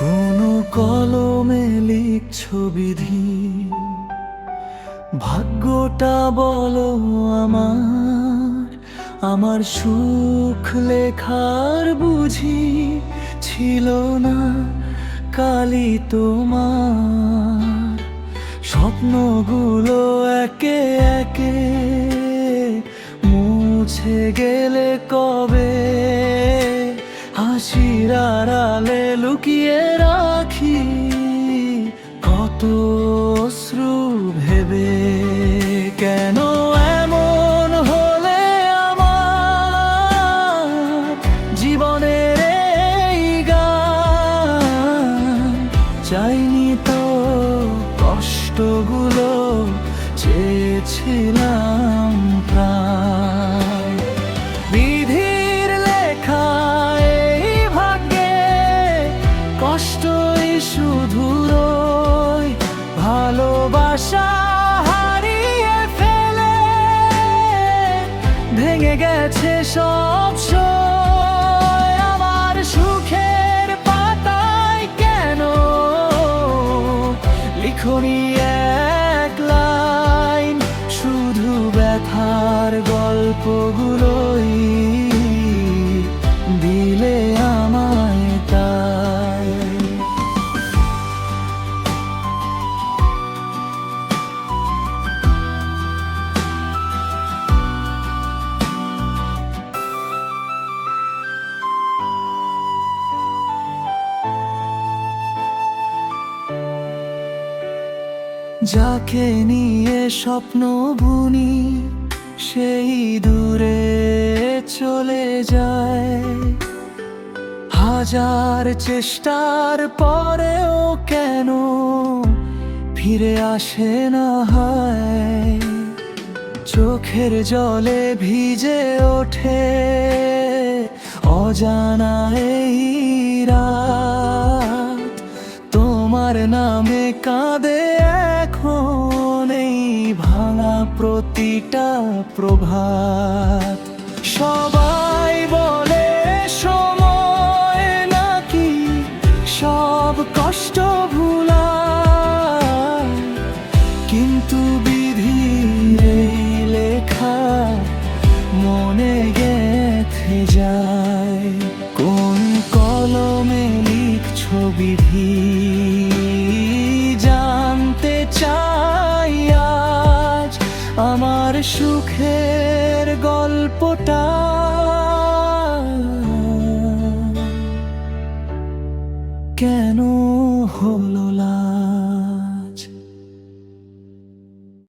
কোনো কলমে লিখছো বিধি, ভাগ্যটা বলো আমার। আমার সুখ লেখার বুঝি ছিল না কালি তোমার। স্বপ্নগুলো একে একে মুছে গেলে কবে, হাসির আড়ালে লুকিয়ে রাখি কত অশ্রু ভেবে। কেন এমন হলে আমার জীবনের এই গান? চাইনি তো কষ্টগুলো, চেয়েছিলাম প্রাণ। বিধির লেখা এই ভাগ্যে কষ্টই শুধু রয়। ভালোবাসা হারিয়ে ফেলে ভেঙে গেছে সব সয়। আমার সুখের পাতায় কেন লিখনি এক লাইন? শুধু ব্যথার গল্পগুলোই দিলে আমায় তাই। যাকে নিয়ে স্বপ্ন বুনি সেই দূরে চলে যায়। হাজার চেষ্টার পরেও কেন ফিরে আসে না হায়? চোখের জলে ভিজে ওঠে অজানা এই রাত। তোমার নামে কাঁদে এখন এই ভাঙা প্রতিটা প্রভাত। সবাই বলে সময় নাকি সব কষ্ট ভুলায়, কিন্তু বিধির এই লেখা মনে গেঁথে যায়। কোন কলমে লিখছো বিধি, জানতে চাই আজ আমার সুখের গল্পটা কেন হলো না?